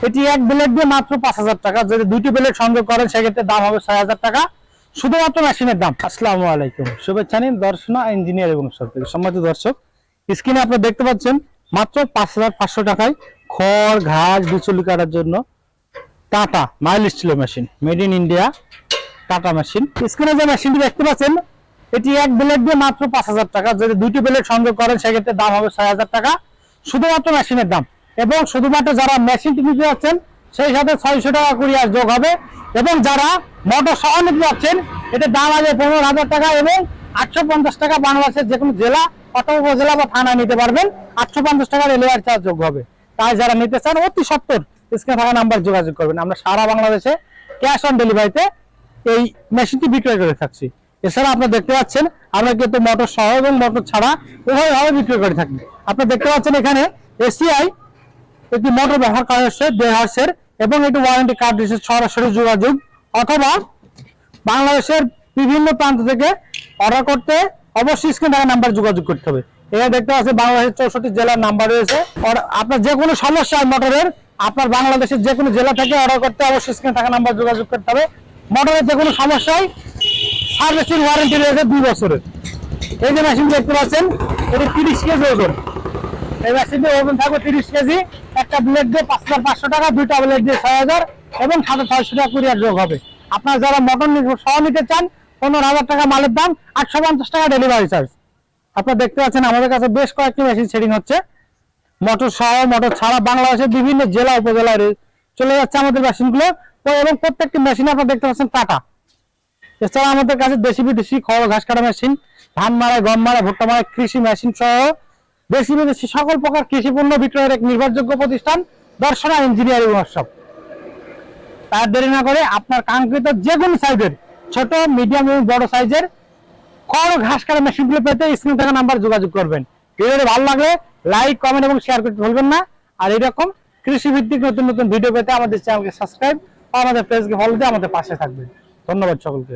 এটি এক ব্লেড দিয়ে মাত্র 5,000 টাকা। যদি দুইটি ব্লেড সংযোগ করেন সেক্ষেত্রে দাম হবে 6,000 টাকা, শুধুমাত্র মেশিনের দাম। আসসালামু আলাইকুম, শুভেচ্ছা নিন দর্শনা ইঞ্জিনিয়ার এবং সম্মানিত দর্শক, স্ক্রিনে আপনারা দেখতে পাচ্ছেন মাত্র 5,500 টাকায় খড় ঘাস বিচুলি কাটার জন্য Tata mild steel machine, made in India Tata machine. স্ক্রিনে যে মেশিনটি দেখতে পাচ্ছেন এটি এক ব্লেড দিয়ে মাত্র 5,000 টাকা। যদি দুইটি ব্লেড সংযোগ করেন সেক্ষেত্রে দাম হবে 6,000 টাকা, শুধুমাত্র মেশিনের দাম। এবং শুধুমাত্র যারা মেশিনটি নিতে যাচ্ছেন সেই সাথে 600 টাকা কুরিয়ার যোগ হবে। এবং যারা মোটর সহ নিতে যাচ্ছেন এটার দাম আছে 15,000 টাকা এবং 850 টাকা বাংলাদেশের যে কোনো জেলা অথবা উপজেলা বা থানায় নিতে পারবেন। 850 টাকা রেলওয়ে চার্জ যোগ হবে। তাই যারা নিতে চান অতি সত্বর স্ক্রিনে থাকা নাম্বার যোগাযোগ করবেন। আমরা সারা বাংলাদেশে ক্যাশ অন ডেলিভারিতে এই মেশিনটি বিক্রয় করে থাকছি। এছাড়া আপনারা দেখতে পাচ্ছেন আমরা কিন্তু মোটর সহ এবং মোটর ছাড়া উভয়ভাবে বিক্রয় করে থাকি। আপনারা দেখতে পাচ্ছেন এখানে এসিআই একটি মোটর ব্যবহার করা হচ্ছে 1.5 হার্সের এবং এটি ওয়ারেন্টি কার্ড দিচ্ছে। সরাসরি যোগাযোগ অথবা বাংলাদেশের বিভিন্ন প্রান্ত থেকে অর্ডার করতে অবশ্যই স্ক্রিনে থাকা নাম্বার যোগাযোগ করতে হবে। এখানে দেখতে পাচ্ছেন বাংলাদেশের 64 জেলার নাম্বার রয়েছে। আপনার যে কোনো সমস্যা মোটরের আপনার বাংলাদেশের যে কোনো জেলা থেকে অর্ডার করতে অবশ্যই স্ক্রিনে থাকা নাম্বার যোগাযোগ করতে হবে। মোটরের যে কোনো সমস্যায় সার্ভিসিং ওয়ারেন্টি রয়েছে 2 বছরের। এই যে মেশিন দেখতে পাচ্ছেন এটি 30 কেজি ওজন। এই মেশিনটির ওজন থাকবে 30 কেজি। একটা ব্লেড দিয়ে 5,500 টাকা, দুইটা ব্লেড দিয়ে 6,000 এবং 6,600 টাকা কুরিয়ার যোগ হবে। আপনারা যারা মোটর সহ নিতে চান 15,000 টাকা মালের দাম, 850 টাকা ডেলিভারি চার্জ। আপনারা দেখতে পাচ্ছেন আমাদের কাছে বেশ কয়েকটি মেশিন সেটিং হচ্ছে মোটর সহ মোটর ছাড়া বাংলাদেশের বিভিন্ন জেলা উপজেলায় চলে যাচ্ছে আমাদের মেশিনগুলো। এবং প্রত্যেকটি মেশিনে আপনারা দেখতে পাচ্ছেন টাটা। এছাড়া আমাদের কাছে দেশি বিদেশি খড় ঘাস কাটা মেশিন, ধান মারা গম মারা ভুট্টা মারা কৃষি মেশিন সহ দেশি বিদেশি সকল প্রকার কৃষি পণ্য বিক্রয়ের এক নির্ভরযোগ্য প্রতিষ্ঠান দর্শনা ইঞ্জিনিয়ারিং ওয়ার্কশপ। তার দেরি না করে আপনার কাঙ্ক্ষিত যে কোনো সাইজের ছোট মিডিয়াম এবং বড় সাইজের খড় ঘাস কাটা মেশিনগুলো পেতে স্ক্রিনে থাকা নাম্বার যোগাযোগ করবেন। ভিডিওটি ভালো লাগলে লাইক কমেন্ট এবং শেয়ার করতে ভুলবেন না। আর এরকম কৃষি ভিত্তিক নতুন নতুন ভিডিও পেতে আমাদের চ্যানেলকে সাবস্ক্রাইব ও আমাদের পেজকে ফলো দিয়ে আমাদের পাশে থাকবেন। ধন্যবাদ সকলকে।